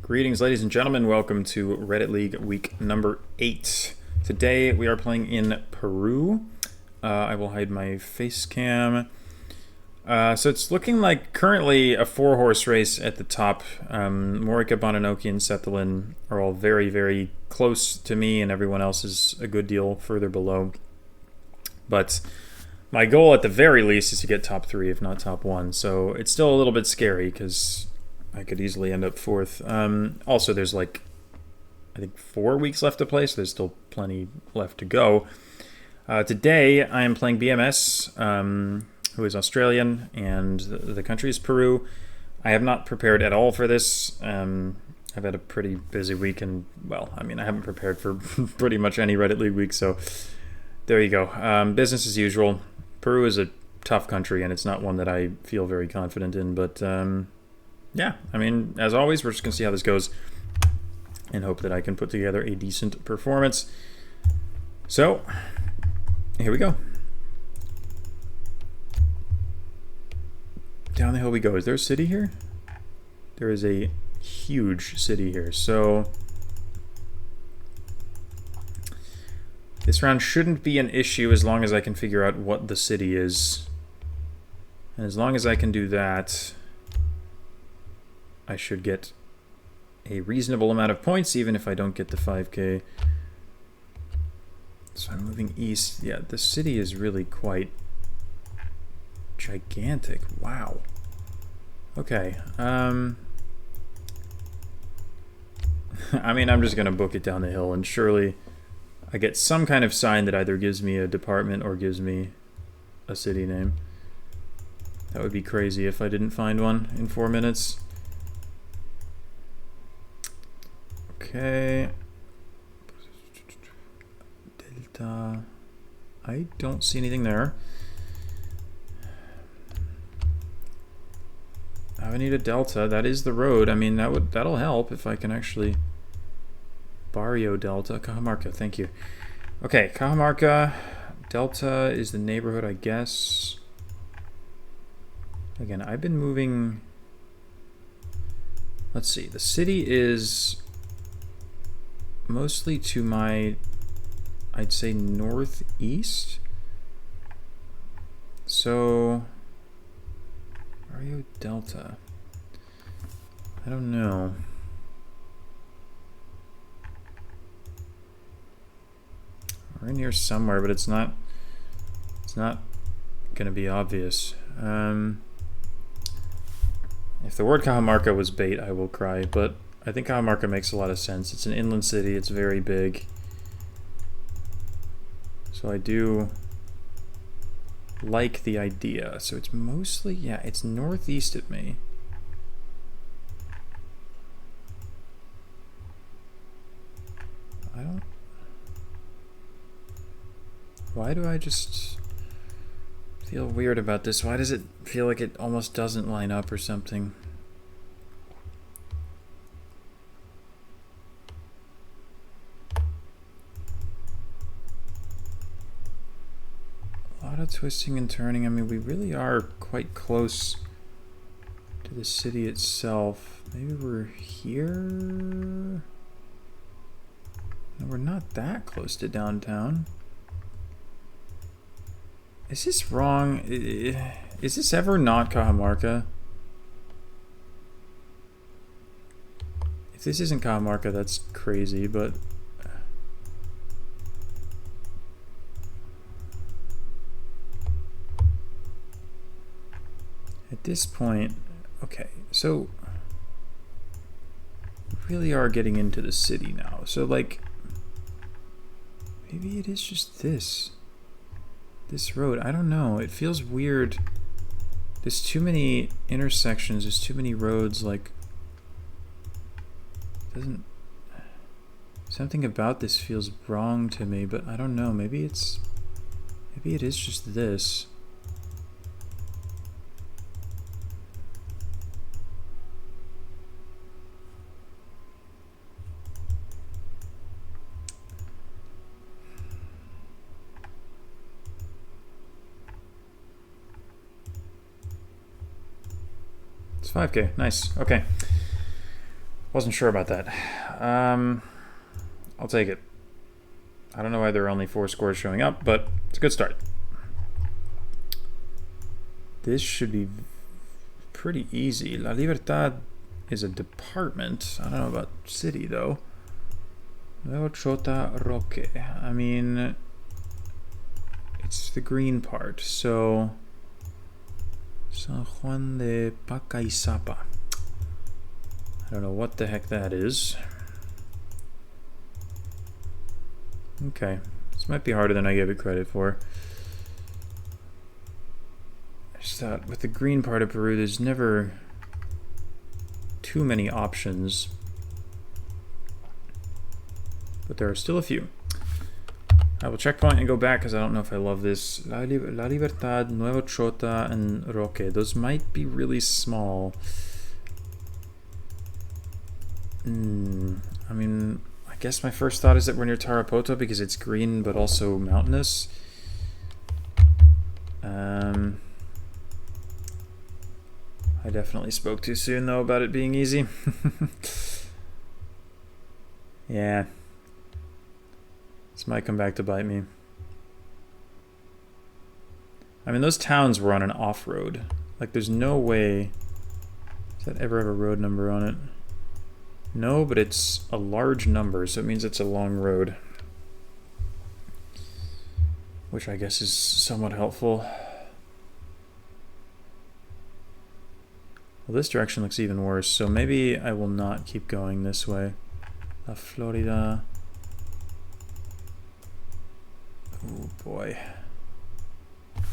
Greetings, ladies and gentlemen. Welcome to Reddit League week number 8. Today we are playing in Peru. I will hide my face cam. So it's looking like currently a 4-horse race at the top. Morica, Bonanoki, and Sethalin are all very, very close to me, and everyone else is a good deal further below. But my goal at the very least is to get top 3, if not top 1. So it's still a little bit scary because I could easily end up 4th. Also, there's I think 4 weeks left to play, so there's still plenty left to go. Today, I am playing BMS, who is Australian, and the country is Peru. I have not prepared at all for this. I've had a pretty busy week, and, well, I mean, I haven't prepared for pretty much any Reddit League week, so there you go. Business as usual. Peru is a tough country, and it's not one that I feel very confident in, but yeah, I mean, as always, we're just going to see how this goes and hope that I can put together a decent performance. So, here we go. Down the hill we go. Is there a city here? There is a huge city here. So, this round shouldn't be an issue as long as I can figure out what the city is. And as long as I can do that, I should get a reasonable amount of points, even if I don't get the 5k. So I'm moving east. Yeah, the city is really quite gigantic. Wow. Okay. I mean, I'm just going to book it down the hill, and surely I get some kind of sign that either gives me a department or gives me a city name. That would be crazy if I didn't find one in 4 minutes. Okay. Delta. I don't see anything there. Avenida Delta. That is the road. I mean, that'll help if I can actually. Barrio Delta. Cajamarca. Thank you. Okay, Cajamarca. Delta is the neighborhood, I guess. Again, I've been moving. Let's see. The city is mostly to my, I'd say, northeast. So, Barrio Delta. I don't know. We're in here somewhere, but it's not gonna be obvious. If the word Cajamarca was bait, I will cry, but I think Cajamarca makes a lot of sense. It's an inland city, it's very big. So I do like the idea. So it's mostly, yeah, it's northeast of me. Why do I just feel weird about this? Why does it feel like it almost doesn't line up or something? A lot of twisting and turning. I mean, we really are quite close to the city itself. Maybe we're here? No, we're not that close to downtown. Is this wrong? Is this ever not Cajamarca? If this isn't Cajamarca, that's crazy, but at this point, okay, so we really are getting into the city now. So, like, maybe it is just this road. I don't know. It feels weird. There's too many intersections. There's too many roads. Like, something about this feels wrong to me, but I don't know. Maybe it is just this. It's 5k. Nice. Okay. Wasn't sure about that. I'll take it. I don't know why there are only 4 scores showing up, but it's a good start. This should be pretty easy. La Libertad is a department. I don't know about city, though. Nuevo Chota Roque. I mean, it's the green part, so... San Juan de Pacaizapa. I don't know what the heck that is. Okay, this might be harder than I gave it credit for. I just thought with the green part of Peru, there's never too many options. But there are still a few. I will checkpoint and go back because I don't know if I love this. La Libertad, Nuevo Chota, and Roque. Those might be really small. I mean, I guess my first thought is that we're near Tarapoto because it's green but also mountainous. I definitely spoke too soon though about it being easy. Yeah. This might come back to bite me. I mean, those towns were on an off-road. Like, there's no way... Does that ever have a road number on it? No, but it's a large number, so it means it's a long road. Which I guess is somewhat helpful. Well, this direction looks even worse, so maybe I will not keep going this way. La Florida... Oh boy. I'm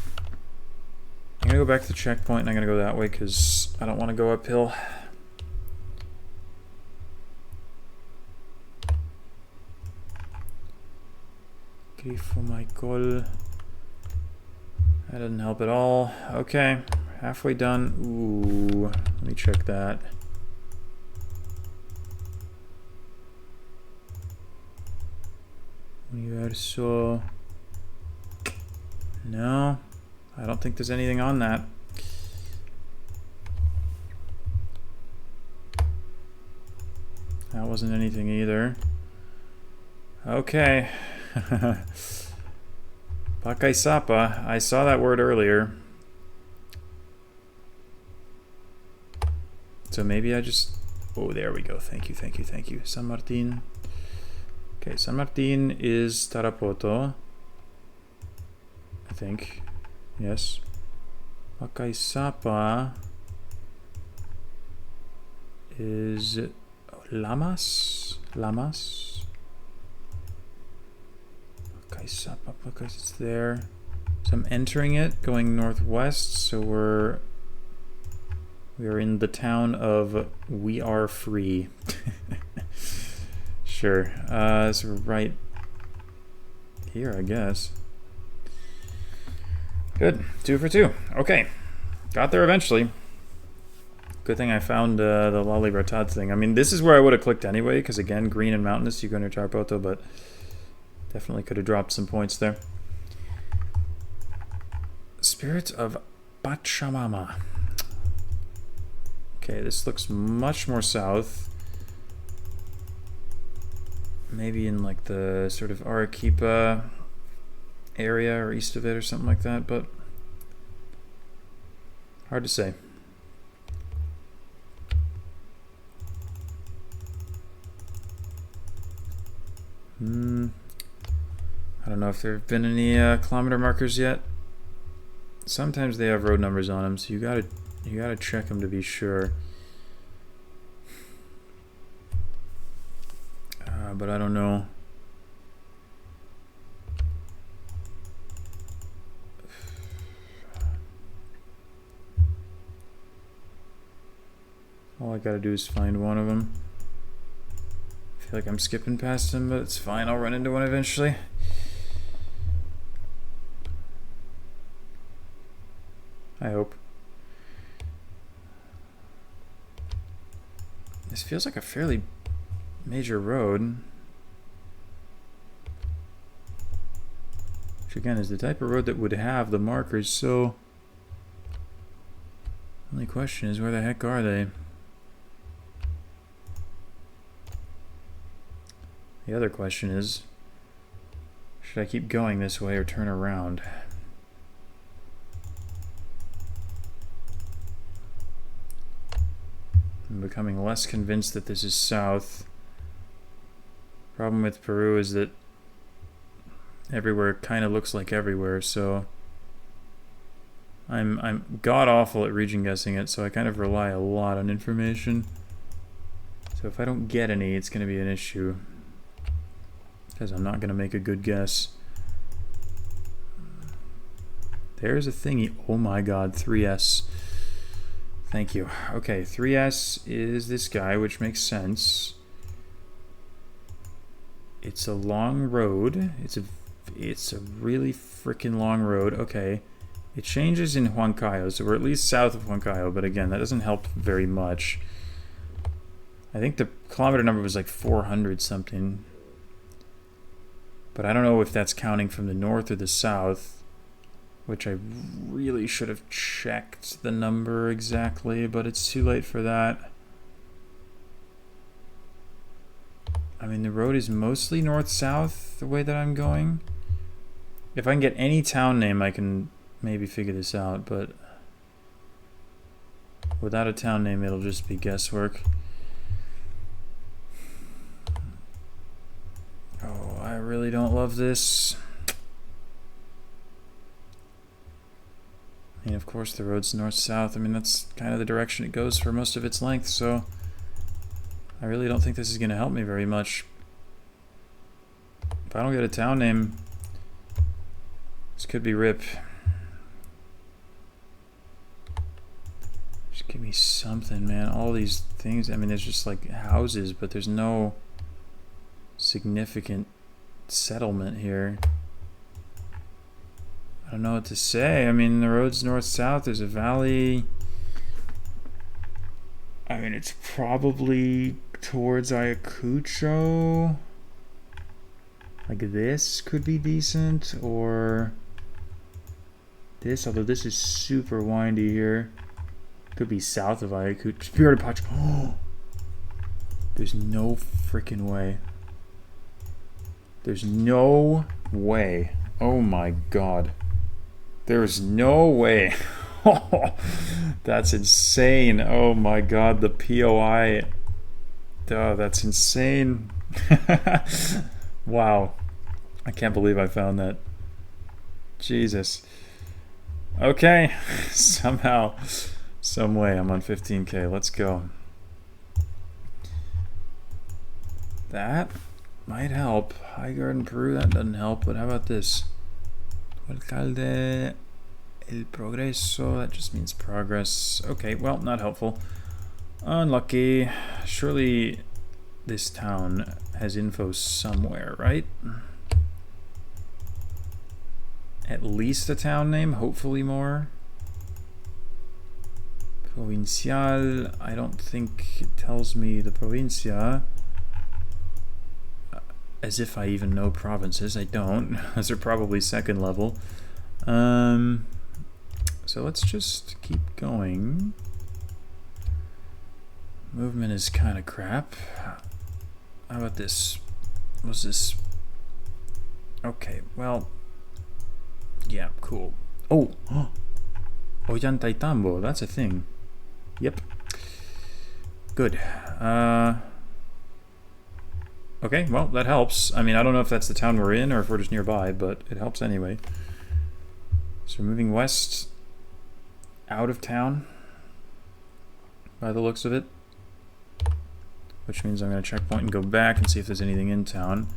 gonna go back to the checkpoint and I'm gonna go that way because I don't want to go uphill. Grifo Michael. That doesn't help at all. Okay, halfway done. Ooh, let me check that. Universo. No, I don't think there's anything on that. That wasn't anything either. Okay. Pacaizapa. I saw that word earlier. So maybe I just... Oh, there we go. Thank you, thank you, thank you. San Martin. Okay, San Martin is Tarapoto. I think. Yes. Pacaizapa is Lamas? Lamas? Pacaizapa, it's there. So I'm entering it, going northwest, so we are in the town of We Are Free. Sure. So we're right here, I guess. Good. 2 for 2. Okay. Got there eventually. Good thing I found the La Libertad thing. I mean, this is where I would have clicked anyway, because again, green and mountainous, you go near Tarapoto, but definitely could have dropped some points there. Spirit of Pachamama. Okay, this looks much more south. Maybe in like the sort of Arequipa area or east of it or something like that, but hard to say. I don't know if there have been any kilometer markers yet. Sometimes they have road numbers on them, so you gotta check them to be sure. But I don't know. All I gotta do is find one of them. I feel like I'm skipping past them, but it's fine. I'll run into one eventually. I hope. This feels like a fairly major road. Which again is the type of road that would have the markers, so the only question is where the heck are they? The other question is, should I keep going this way or turn around? I'm becoming less convinced that this is south. Problem with Peru is that everywhere kind of looks like everywhere, so I'm god-awful at region guessing it, so I kind of rely a lot on information. So if I don't get any, it's going to be an issue, because I'm not going to make a good guess. There's a thingy. Oh my god, 3S. Thank you. Okay, 3S is this guy, which makes sense. It's a long road. It's a really freaking long road. Okay. It changes in Huancayo, so we're at least south of Huancayo, but again, that doesn't help very much. I think the kilometer number was like 400 something. But I don't know if that's counting from the north or the south, which I really should have checked the number exactly, but it's too late for that. I mean, the road is mostly north-south the way that I'm going. If I can get any town name, I can maybe figure this out, but without a town name, it'll just be guesswork. Oh, I really don't love this. I mean, of course, the road's north-south. I mean, that's kind of the direction it goes for most of its length, so I really don't think this is going to help me very much. If I don't get a town name, this could be rip. Just give me something, man. All these things, I mean, there's just like houses, but there's no significant settlement here. I don't know what to say. I mean, the road's north-south. There's a valley. I mean, it's probably towards Ayacucho. Like this could be decent, or this, although this is super windy here. Could be south of Ayacucho. Spirit of Pacho. Oh! There's no freaking way. There's no way. Oh my god. There's no way. That's insane. Oh my god, the POI. Duh, that's insane. Wow. I can't believe I found that. Jesus. Okay. Somehow, some way, I'm on 15k. Let's go. That might help. High Garden, Peru, that doesn't help, but how about this? Alcalde El Progreso, that just means progress. Okay, well, not helpful. Unlucky. Surely this town has info somewhere, right? At least a town name, hopefully more. Provincial, I don't think it tells me the provincia. As if I even know provinces. I don't. Those are probably second level. So let's just keep going. Movement is kind of crap. How about this? What's this? Okay, well, yeah, cool. Oh, Ollantaytambo, that's a thing. Yep. Good. Okay, well, that helps. I mean, I don't know if that's the town we're in or if we're just nearby, but it helps anyway. So we're moving west, out of town, by the looks of it. Which means I'm going to checkpoint and go back and see if there's anything in town.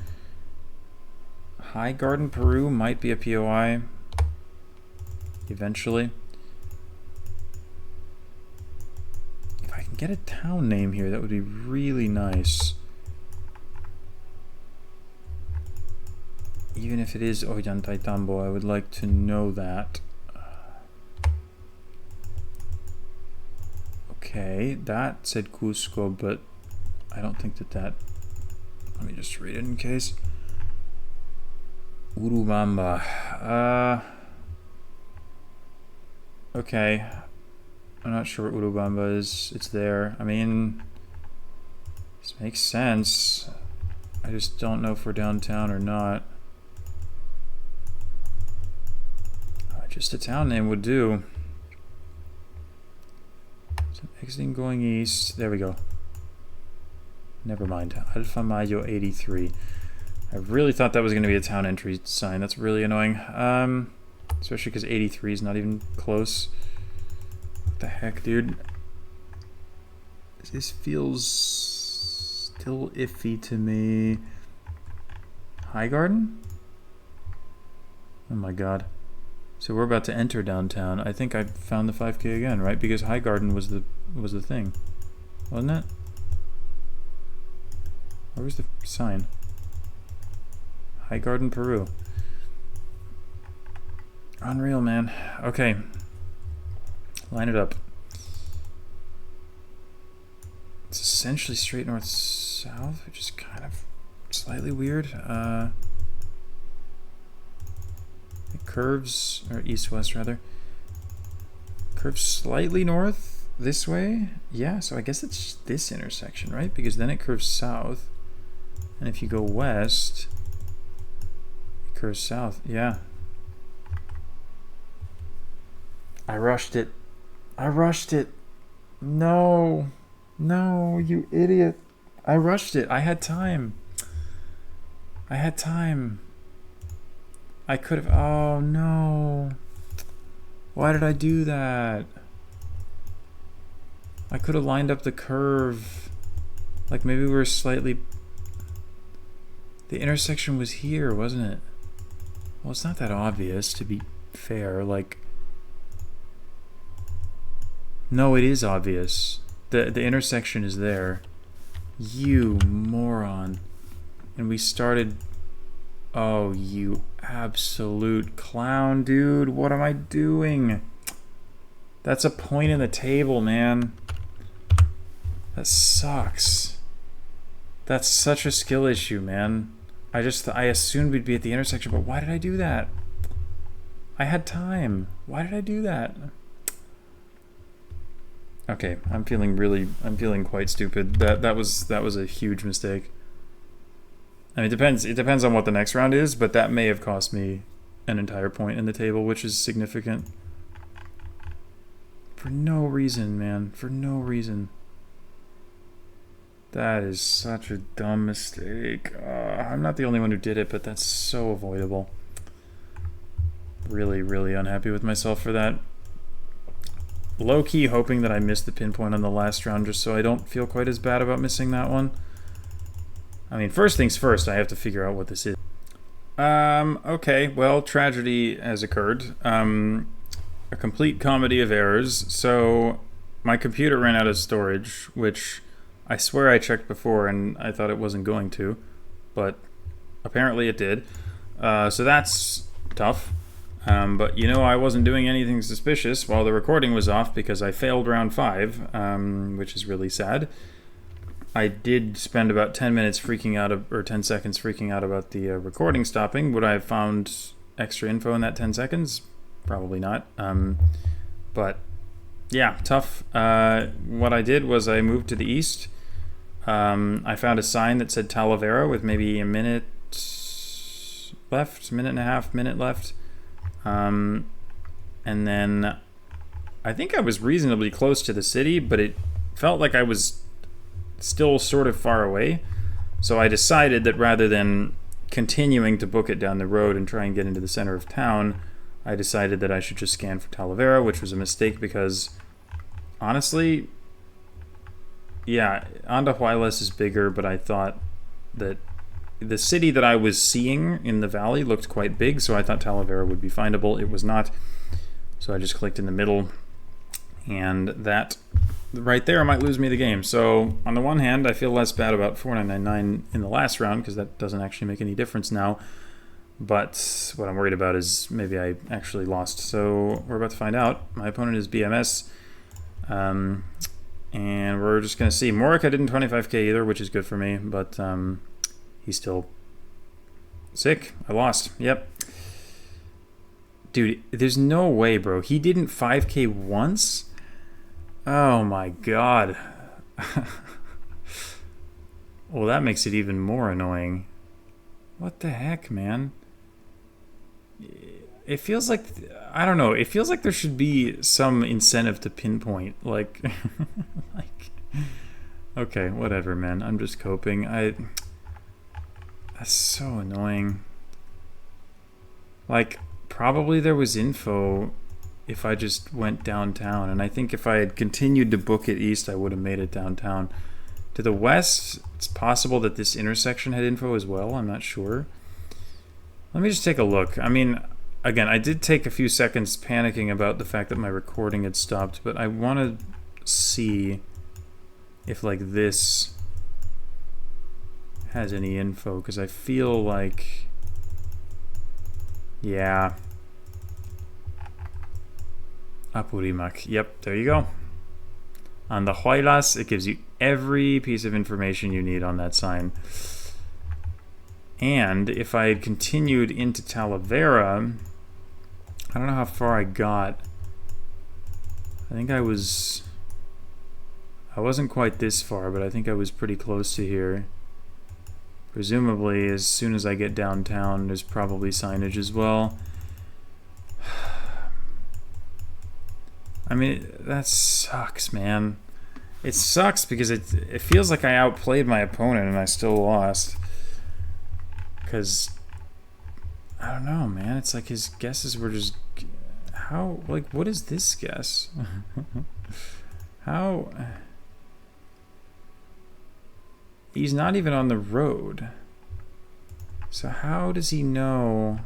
High Garden, Peru might be a POI eventually. If I can get a town name here, that would be really nice. Even if it is Ollantaytambo, I would like to know that. Okay, that said Cusco, but I don't think that... Let me just read it in case. Urubamba. Okay. I'm not sure what Urubamba is. It's there. I mean, this makes sense. I just don't know if we're downtown or not. Just a town name would do. So exiting going east. There we go. Never mind. Alfa Mayo 83. I really thought that was going to be a town entry sign. That's really annoying. Especially because 83 is not even close. What the heck, dude? This feels still iffy to me. High Garden? Oh my god. So we're about to enter downtown. I think I found the 5K again, right? Because High Garden was the thing, wasn't it? Where was the sign? High Garden, Peru. Unreal, man. Okay. Line it up. It's essentially straight north-south, which is kind of slightly weird. It curves, or east-west rather. Curves slightly north this way. Yeah, so I guess it's this intersection, right? Because then it curves south. And if you go west, it curves south. Yeah. I rushed it. I rushed it. No. No, you idiot. I rushed it. I had time. I had time. I could have... Oh, no. Why did I do that? I could have lined up the curve. Like, maybe we were slightly... The intersection was here, wasn't it? Well, it's not that obvious, to be fair. Like... No, it is obvious. The intersection is there. You moron. And we started... Oh, you absolute clown, dude. What am I doing? That's a point in the table, man. That sucks. That's such a skill issue, man. I assumed we'd be at the intersection, but why did I do that? I had time. Why did I do that? Okay, I'm feeling quite stupid. That was a huge mistake. I mean, it depends on what the next round is, but that may have cost me an entire point in the table, which is significant. For no reason, man. For no reason. That is such a dumb mistake. I'm not the only one who did it, but that's so avoidable. Really, really unhappy with myself for that. Low-key hoping that I missed the pinpoint on the last round just so I don't feel quite as bad about missing that one. I mean, first things first, I have to figure out what this is. Okay, well, tragedy has occurred. A complete comedy of errors. So, my computer ran out of storage, which I swear I checked before and I thought it wasn't going to, but apparently it did. So that's tough. But you know, I wasn't doing anything suspicious while the recording was off because I failed round 5, which is really sad. I did spend about 10 minutes freaking out, or 10 seconds freaking out about the recording stopping. Would I have found extra info in that 10 seconds? Probably not. But yeah, tough. What I did was I moved to the east. I found a sign that said Talavera with maybe a minute left, minute and a half, minute left. And then I think I was reasonably close to the city, but it felt like I was still sort of far away. So I decided that rather than continuing to book it down the road and try and get into the center of town, I decided that I should just scan for Talavera, which was a mistake because honestly, yeah, Andahuaylas is bigger, but I thought that the city that I was seeing in the valley looked quite big, so I thought Talavera would be findable. It was not. So I just clicked in the middle, and that right there might lose me the game. So on the one hand, I feel less bad about 4999 in the last round because that doesn't actually make any difference now. But what I'm worried about is maybe I actually lost. So we're about to find out. My opponent is BMS. And we're just going to see. Morica didn't 25k either, which is good for me. But he's still sick. I lost. Yep. Dude, there's no way, bro. He didn't 5k once? Oh my god. Well, that makes it even more annoying. What the heck, man? It feels like, I don't know, it feels like there should be some incentive to pinpoint. Like, like, okay, whatever, man. I'm just coping. That's so annoying. Like, probably there was info if I just went downtown. And I think if I had continued to book it east, I would have made it downtown. To the west, it's possible that this intersection had info as well. I'm not sure. Let me just take a look. I mean, again, I did take a few seconds panicking about the fact that my recording had stopped, but I want to see if, like, this has any info, because I feel like... Yeah. Apurimac. Yep, there you go. On the Huaylas, it gives you every piece of information you need on that sign. And if I had continued into Talavera, I don't know how far I got. I think I wasn't quite this far, but I think I was pretty close to here. Presumably, as soon as I get downtown, there's probably signage as well. I mean, that sucks, man. It sucks because it feels like I outplayed my opponent and I still lost. Because, I don't know, man. It's like his guesses were just... How, like, what is this guess? How... He's not even on the road. So how does he know?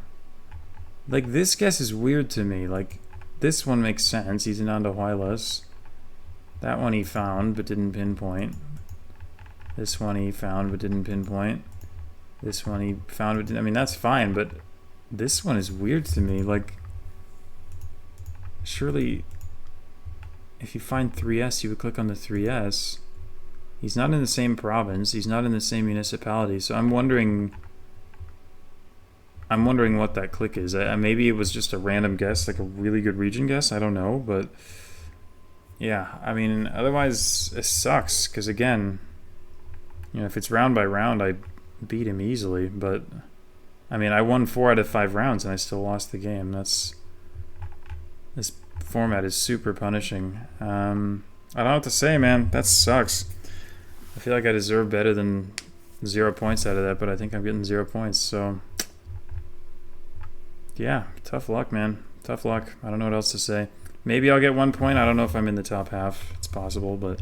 Like, this guess is weird to me. Like, this one makes sense. He's in Andahuaylas. That one he found but didn't pinpoint. This one he found but didn't pinpoint. This one he found but didn't... I mean, that's fine, but this one is weird to me. Like, surely if you find 3S, you would click on the 3S. He's not in the same province. He's not in the same municipality. So I'm wondering what that click is. Maybe it was just a random guess, like a really good region guess. I don't know, but yeah. I mean, otherwise it sucks because again, you know, if it's round by round, I beat him easily. But I mean, I won 4 out of 5 rounds and I still lost the game. This format is super punishing. I don't know what to say, man. That sucks. I feel like I deserve better than 0 points out of that, but I think I'm getting 0 points, so... Yeah, tough luck, man. Tough luck. I don't know what else to say. Maybe I'll get 1 point. I don't know if I'm in the top half. It's possible, but...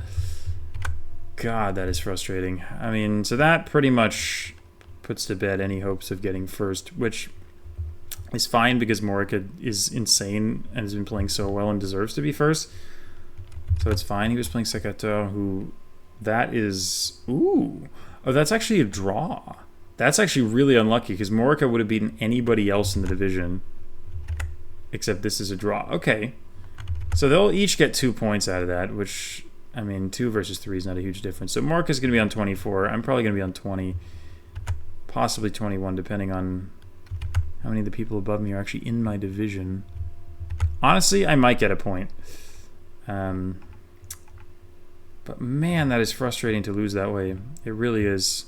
God, that is frustrating. I mean, so that pretty much puts to bed any hopes of getting first, which is fine because Morica is insane and has been playing so well and deserves to be first. So it's fine. He was playing Secator, who... That is... Ooh. Oh, that's actually a draw. That's actually really unlucky because Morica would have beaten anybody else in the division. Except this is a draw. Okay. So they'll each get 2 points out of that, which, I mean, 2 versus 3 is not a huge difference. So Morica's going to be on 24. I'm probably going to be on 20. Possibly 21, depending on how many of the people above me are actually in my division. Honestly, I might get a point. But man, that is frustrating to lose that way. It really is.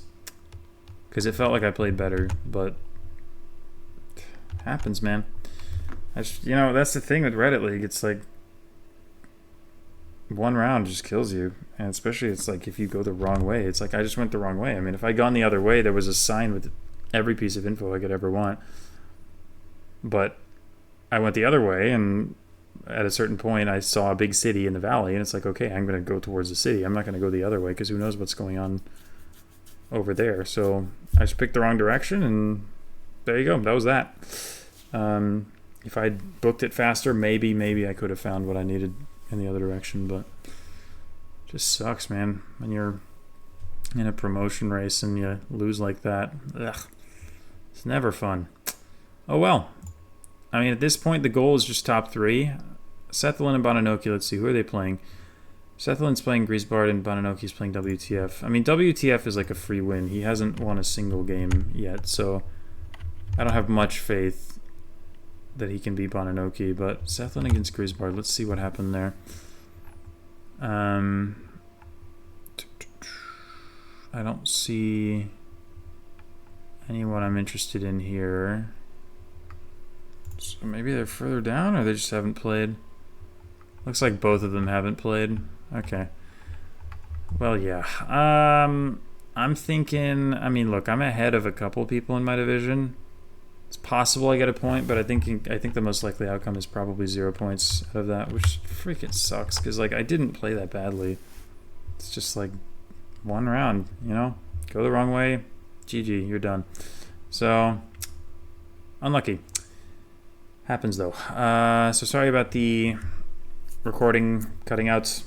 Because it felt like I played better, but happens, man. You know, that's the thing with Reddit League. It's like 1 round just kills you. And especially it's like if you go the wrong way. It's like I just went the wrong way. I mean, if I'd gone the other way, there was a sign with every piece of info I could ever want. But I went the other way, and at a certain point I saw a big city in the valley, and it's like, okay, I'm going to go towards the city. I'm not going to go the other way because who knows what's going on over there. So I just picked the wrong direction, and there you go. That was that. If I'd booked it faster, maybe I could have found what I needed in the other direction, but it just sucks, man, when you're in a promotion race and you lose like that. Ugh. It's never fun. Oh well. I mean, at this point, the goal is just top 3. Sethlin and Bonanoki, let's see, who are they playing? Sethlin's playing Griesbard and Bonanoki's playing WTF. I mean, WTF is like a free win. He hasn't won a single game yet, so I don't have much faith that he can beat Bonanoki, but Sethlin against Griesbard, let's see what happened there. I don't see anyone I'm interested in here. So maybe they're further down, or they just haven't played. Looks like both of them haven't played. Okay. Well, yeah. I'm thinking, I mean, look, I'm ahead of a couple people in my division. It's possible I get a point, but I think the most likely outcome is probably 0 points out of that, which freaking sucks, because, like, I didn't play that badly. It's just, like, one round, you know? Go the wrong way, GG, you're done. So, unlucky. Happens, though. So sorry about the recording cutting out.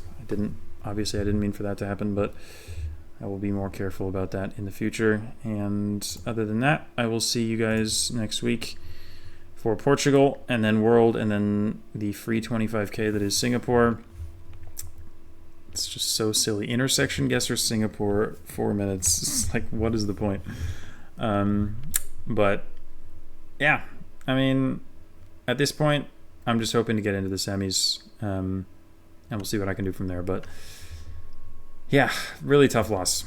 Obviously I didn't mean for that to happen, but I will be more careful about that in the future. And other than that, I will see you guys next week for Portugal, and then World, and then the free 25K that is Singapore. It's just so silly. Intersection guesser Singapore, 4 minutes. It's like, what is the point? But yeah, I mean, at this point, I'm just hoping to get into the semis, and we'll see what I can do from there. But yeah, really tough loss,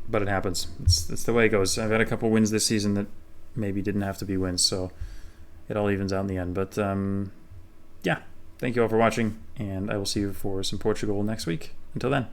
but it happens. It's the way it goes. I've had a couple wins this season that maybe didn't have to be wins, so it all evens out in the end. But yeah, thank you all for watching, and I will see you for some Portugal next week. Until then.